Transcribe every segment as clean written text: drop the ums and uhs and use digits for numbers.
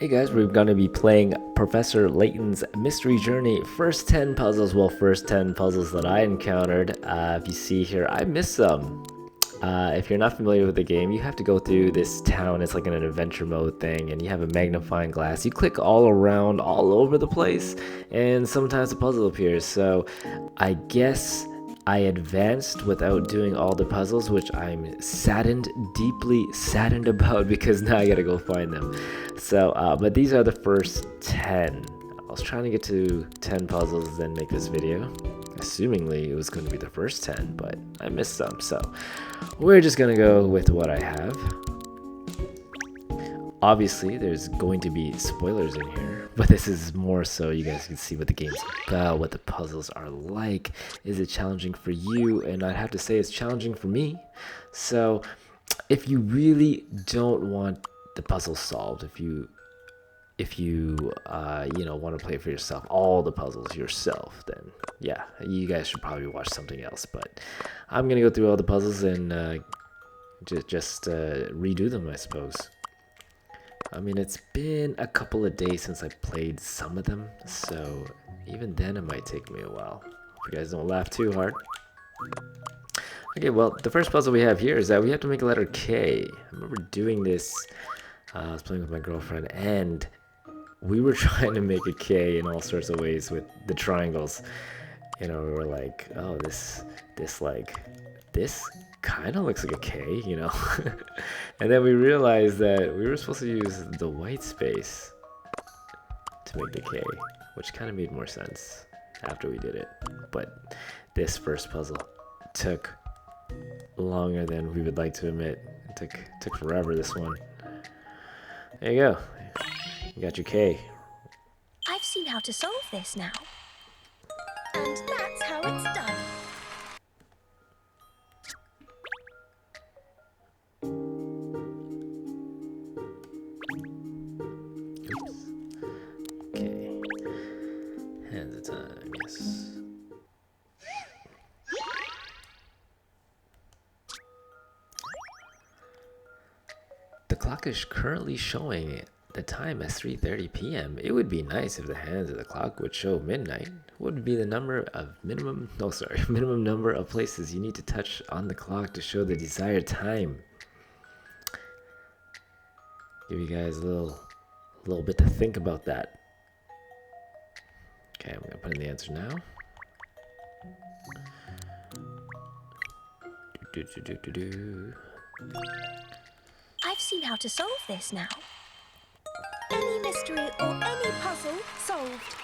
Hey guys, we're gonna be playing Professor Layton's Mystery Journey. First 10 puzzles, well, first 10 puzzles that I encountered. If you see here, I missed some. If you're not familiar with the game, you have to go through this town. It's like an adventure mode thing, and you have a magnifying glass. You click all around, all over the place, and sometimes a puzzle appears. So I guess I advanced without doing all the puzzles, which I'm saddened, deeply saddened about because now I gotta go find them. So, but these are the first 10. I was trying to get to 10 puzzles, then make this video. Assumingly, it was going to be the first 10, but I missed some. So, we're just gonna go with what I have. Obviously, there's going to be spoilers in here, but this is more so you guys can see what the game's about, what the puzzles are like. Is it challenging for you? And I'd have to say it's challenging for me. So, if you really don't want the puzzle solved, if you want to play it for yourself, all the puzzles yourself, then yeah, you guys should probably watch something else. But I'm gonna go through all the puzzles and just redo them, I suppose. I mean, it's been a couple of days since I played some of them, so even then it might take me a while. If you guys don't laugh too hard. Okay, well, the first puzzle we have here is that we have to make a letter K. I remember doing this. I was playing with my girlfriend, and we were trying to make a K in all sorts of ways with the triangles. You know, we were like, oh, this kind of looks like a K, you know? And then we realized that we were supposed to use the white space to make the K, which kind of made more sense after we did it. But this first puzzle took longer than we would like to admit. It took forever, this one. There you go. You got your K. I've seen how to solve this now. And that's how it's done. Oops. Okay. Hands of time, yes. The clock is currently showing the time as 3:30 p.m. It would be nice if the hands of the clock would show midnight. What would be the minimum number of places you need to touch on the clock to show the desired time? Give you guys a little bit to think about that. Okay, I'm gonna put in the answer now. I've seen how to solve this now. Any mystery or any puzzle solved.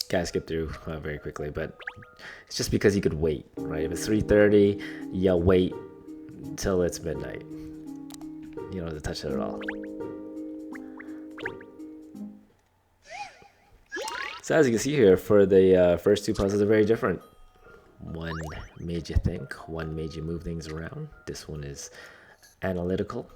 Guys skip through very quickly, but it's just because you could wait, right? If it's 3:30, you wait till it's midnight. You don't have to touch it at all. So as you can see here, for the first two puzzles are very different. One made you think, one made you move things around. This one is analytical.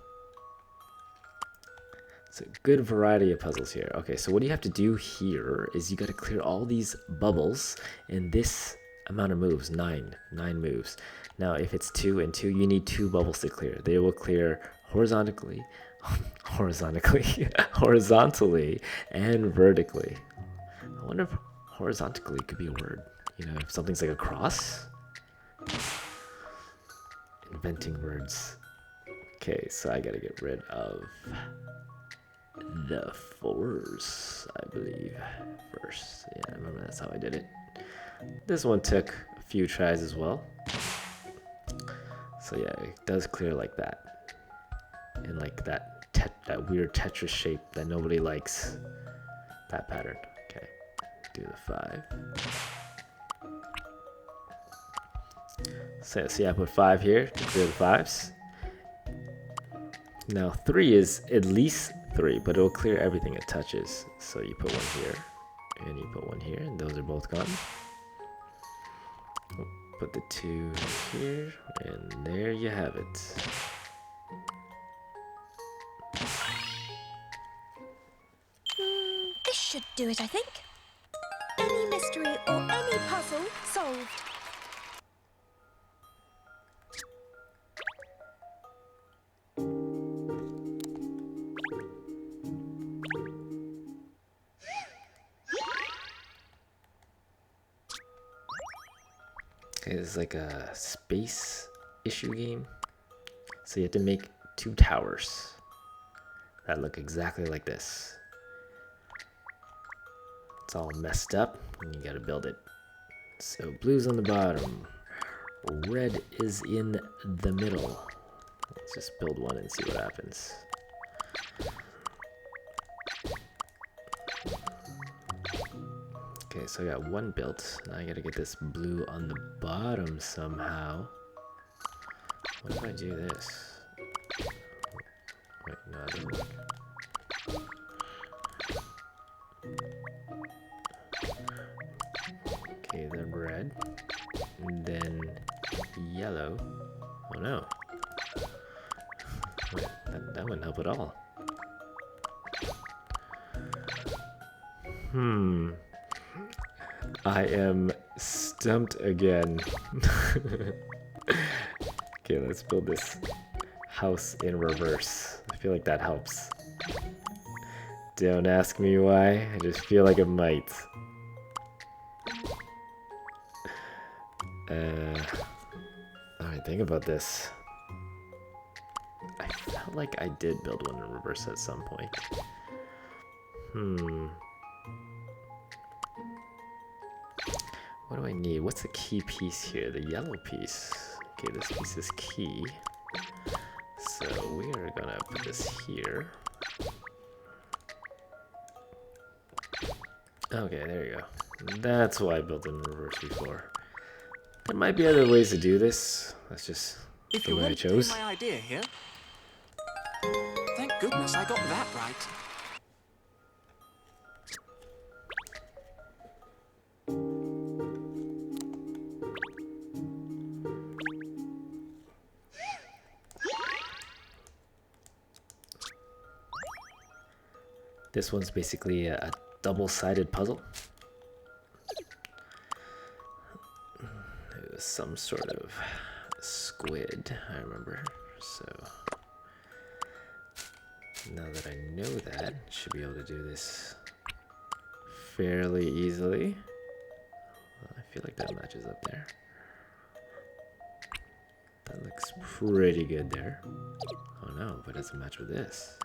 So good variety of puzzles here. Okay, so what you have to do here is you got to clear all these bubbles in this amount of moves, nine moves. Now, if it's 2 and 2, you need 2 bubbles to clear. They will clear horizontally, horizontally, and vertically. I wonder if horizontally could be a word. You know, if something's like a cross. Inventing words. Okay, so I gotta get rid of the 4s, I believe, first. Yeah, I remember that's how I did it. This one took a few tries as well. So yeah, it does clear like that. In like that weird Tetris shape that nobody likes. That pattern. Okay, do the 5. So see, I put 5 here to clear the 5s. Now 3 is at least 3, but it'll clear everything it touches. So you put 1 here, and you put 1 here, and those are both gone. Put the 2 here, and there you have it. This should do it, I think. Any mystery or any puzzle solved. is like a space issue game. So you have to make 2 towers that look exactly like this. It's all messed up, and you gotta build it. So blue's on the bottom, red is in the middle. Let's just build one and see what happens. Okay, so I got one built. Now I gotta get this blue on the bottom somehow. What if I do this? Wait, no, it doesn't work. Okay, then red. And then yellow. Oh no. Wait, that wouldn't help at all. I am stumped again. Okay, let's build this house in reverse. I feel like that helps. Don't ask me why, I just feel like it might. Alright, think about this. I felt like I did build one in reverse at some point. What do I need? What's the key piece here? The yellow piece. Okay, this piece is key. So we are gonna put this here. Okay, there you go. That's why I built it in reverse before. There might be other ways to do this. That's just the way I chose. My idea here. Thank goodness I got that right. This one's basically a double-sided puzzle. It was some sort of squid, I remember. So now that I know that, I should be able to do this fairly easily. Well, I feel like that matches up there. That looks pretty good there. Oh no, but it doesn't match with this.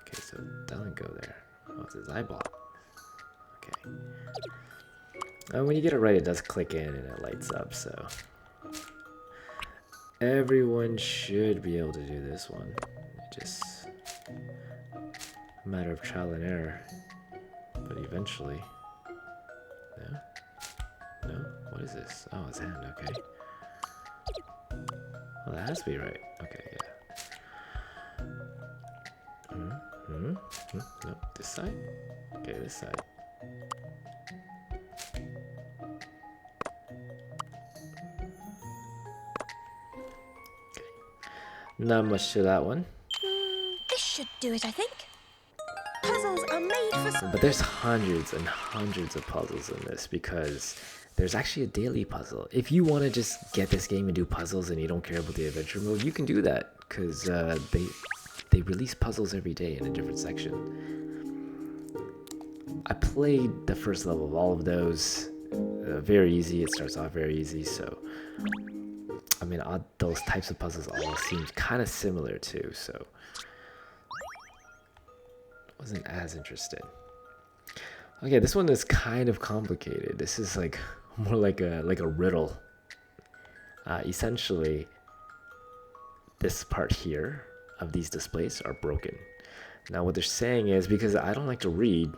Okay, so it doesn't go there. Oh, it's his eyeball. Okay. When you get it right, it does click in and it lights up, so everyone should be able to do this one. Just a matter of trial and error. But eventually. No? No? What is this? Oh, his hand, okay. Well, that has to be right. Okay, yeah. Nope, this side? Okay, this side. Okay. Not much to that one. This should do it, I think. Puzzles are made for... But there's hundreds and hundreds of puzzles in this because there's actually a daily puzzle. If you want to just get this game and do puzzles and you don't care about the adventure mode, you can do that because they release puzzles every day in a different section. I played the first level of all of those. Very easy. It starts off very easy. So, I mean, those types of puzzles all seem kind of similar too. So, wasn't as interested. Okay, this one is kind of complicated. This is like more like a riddle. Essentially, this part here of these displays are broken. Now what they're saying is, because I don't like to read,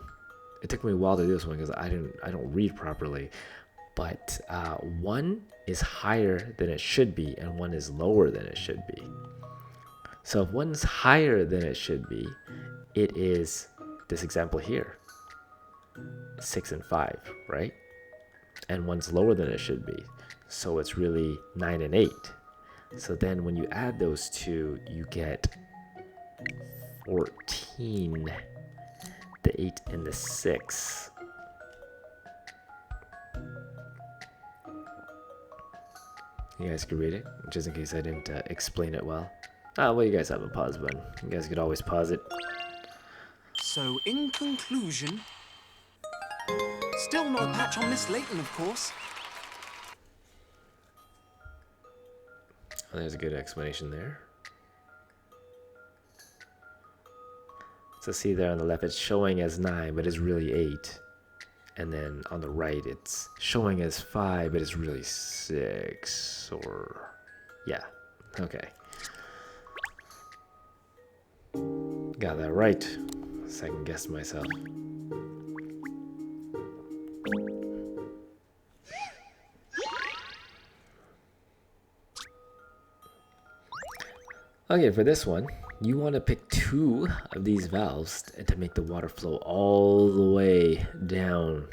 it took me a while to do this one because I don't read properly, but one is higher than it should be and one is lower than it should be. So if one's higher than it should be, it is this example here, 6 and 5, right? And one's lower than it should be, so it's really 9 and 8. So then when you add those two, you get 14, the 8 and the 6. You guys can read it, just in case I didn't explain it well. Well, you guys have a pause button. You guys could always pause it. So, in conclusion, still not a patch on Miss Layton, of course. Oh, there's a good explanation there. So see there on the left, it's showing as 9, but it's really 8. And then on the right, it's showing as 5, but it's really 6. Or, yeah, okay. Got that right. Second guessed myself. Okay, for this one, you want to pick 2 of these valves to make the water flow all the way down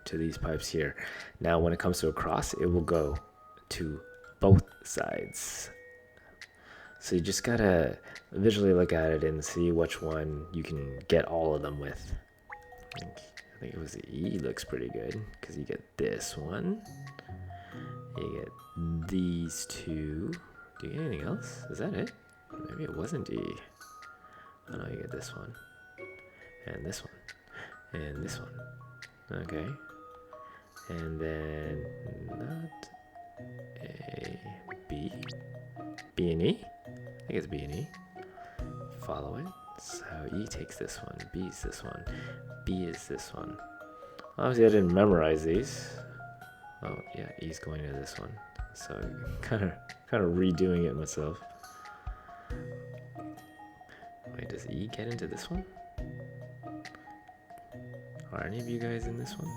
to these pipes here. Now, when it comes to a cross, it will go to both sides. So you just gotta visually look at it and see which one you can get all of them with. I think it was the E looks pretty good because you get this one. You get these 2. Do you get anything else? Is that it? Maybe it wasn't E. Oh no, you get this one. And this one. And this one. Okay. And then not A, B. B and E? I think it's B and E. Follow it. So E takes this one, B is this one, B is this one. Obviously I didn't memorize these. Oh yeah, E's going to this one. So kind of redoing it myself. Wait, does E get into this one? Are any of you guys in this one?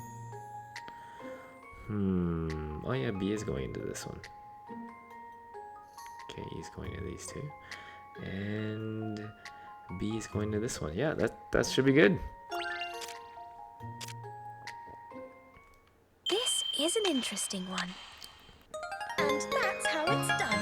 Oh yeah, B is going into this one. Okay, E's going to these 2. And B is going to this one. Yeah, that should be good. This is an interesting one. And that's how it's done.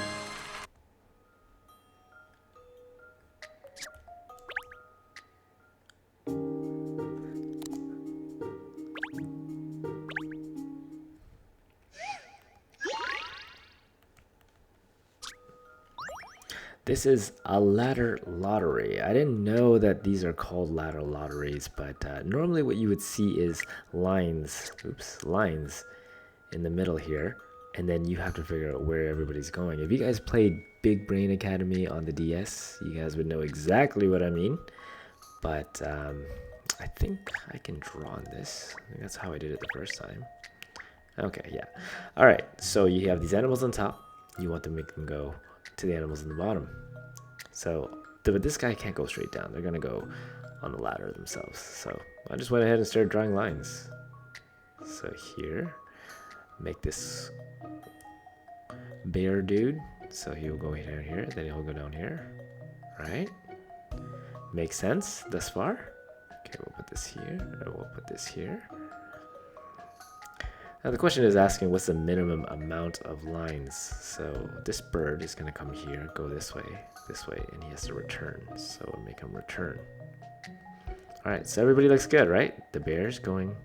This is a ladder lottery. I didn't know that these are called ladder lotteries, but normally what you would see is lines in the middle here, and then you have to figure out where everybody's going. If you guys played Big Brain Academy on the DS, you guys would know exactly what I mean. But I think I can draw on this. I think that's how I did it the first time. Okay, yeah. All right, so you have these animals on top. You want to make them go to the animals in the bottom. So, but this guy can't go straight down. They're gonna go on the ladder themselves. So I just went ahead and started drawing lines. So here, make this bear dude. So he'll go down here, then he'll go down here. Right? Makes sense thus far? Okay, we'll put this here, and we'll put this here. Now the question is asking what's the minimum amount of lines. So this bird is gonna come here, go this way, and he has to return. So we'll make him return. All right, so everybody looks good, right? The bear's going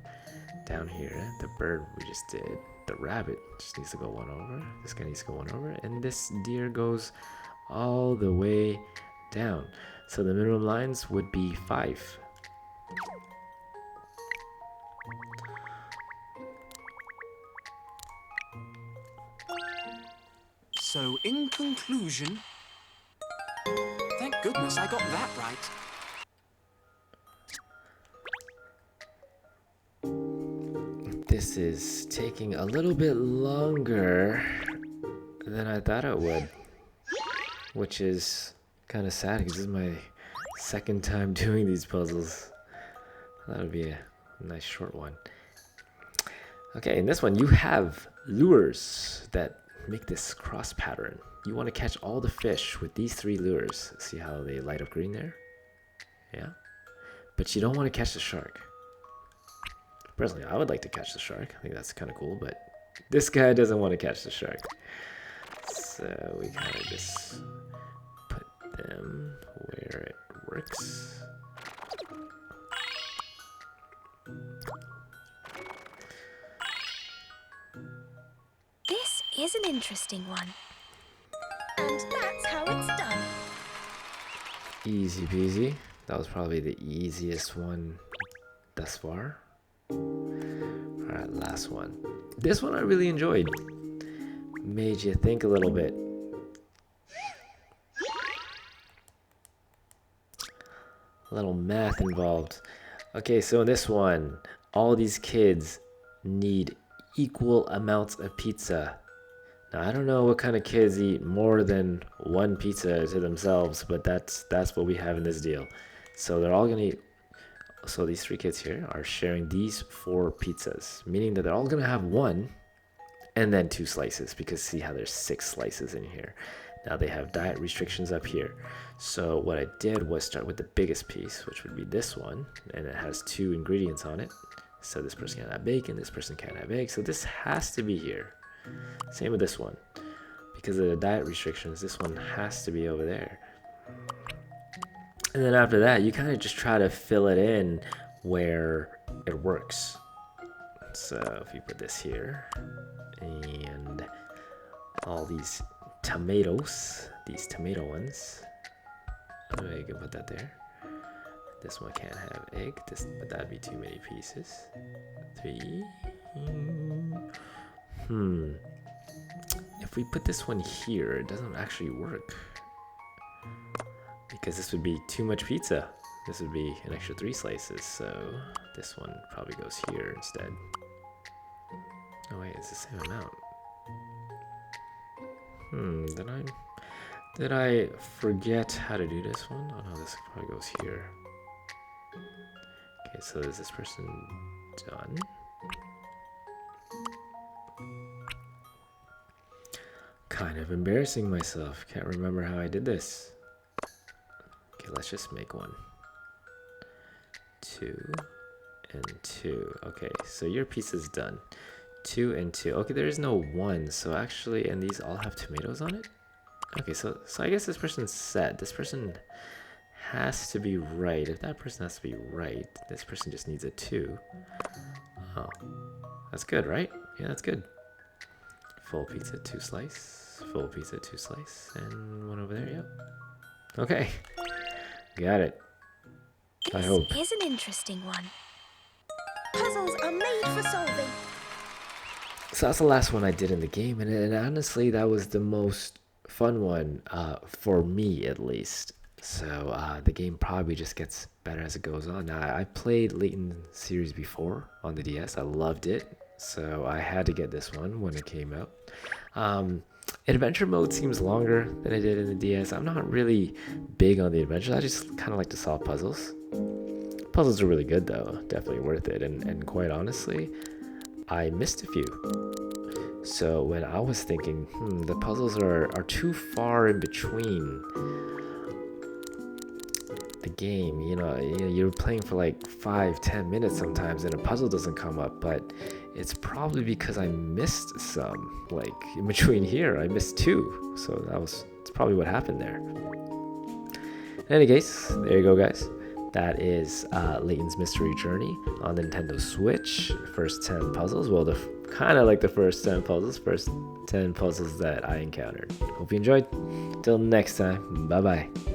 down here. The bird we just did. The rabbit just needs to go one over. This guy needs to go one over, and this deer goes all the way down. So the minimum lines would be 5. So, in conclusion, thank goodness I got that right. This is taking a little bit longer than I thought it would, which is kind of sad because this is my second time doing these puzzles. That would be a nice short one. Okay, in this one you have lures that make this cross pattern. You want to catch all the fish with these 3 lures. See how they light up green there? Yeah. But you don't want to catch the shark. Personally, I would like to catch the shark. I think that's kind of cool, but this guy doesn't want to catch the shark. So we kind of just put them where it works. This is an interesting one. And that's how it's done. Easy peasy. That was probably the easiest one thus far. Alright, last one. This one I really enjoyed. Made you think a little bit. A little math involved. Okay, so in this one, all these kids need equal amounts of pizza. Now, I don't know what kind of kids eat more than one pizza to themselves, but that's what we have in this deal. So they're all gonna eat. So these 3 kids here are sharing these 4 pizzas, meaning that they're all gonna have one and then 2 slices, because see how there's 6 slices in here. Now they have diet restrictions up here. So what I did was start with the biggest piece, which would be this one, and it has 2 ingredients on it. So this person can't have bacon, this person can't have eggs, so this has to be here. Same with this one. Because of the diet restrictions, this one has to be over there. And then after that, you kind of just try to fill it in where it works. So if you put this here, and all these tomatoes, these tomato ones, oh, you can put that there. This one can't have egg, but that'd be too many pieces. 3. If we put this one here, it doesn't actually work, because this would be too much pizza. This would be an extra 3 slices, so this one probably goes here instead. Oh wait, it's the same amount. Did I forget how to do this one? Oh no, this probably goes here. Okay, so is this person done? Kind of embarrassing myself. Can't remember how I did this. Okay, let's just make 1. 2 and 2. Okay, so your piece is done. 2 and 2. Okay, there is no 1, so actually, and these all have tomatoes on it? Okay, so I guess this person's set. This person has to be right. If that person has to be right, this person just needs a 2. Oh, that's good, right? Yeah, that's good. Full pizza, 2 slice. Full pizza, 2 slice. And 1 over there, yep. Okay, got it. I hope. This is an interesting one. Puzzles are made for solving. So that's the last one I did in the game, and honestly, that was the most fun one, for me at least. So the game probably just gets better as it goes on. Now, I played Layton series before on the DS. I loved it, so I had to get this one when it came out. Adventure mode seems longer than it did in the DS. I'm not really big on the adventures. I just kind of like to solve puzzles. Puzzles are really good though, definitely worth it. And quite honestly, I missed a few. So when I was thinking, the puzzles are too far in between the game, you're playing for like 5-10 minutes sometimes and a puzzle doesn't come up, but it's probably because I missed some. Like in between here, I missed 2, so it's probably what happened there. In any case, there you go, guys. That is Layton's Mystery Journey on the Nintendo Switch. First 10 puzzles. Well, kind of like the first 10 puzzles. First 10 puzzles that I encountered. Hope you enjoyed. Till next time. Bye-bye.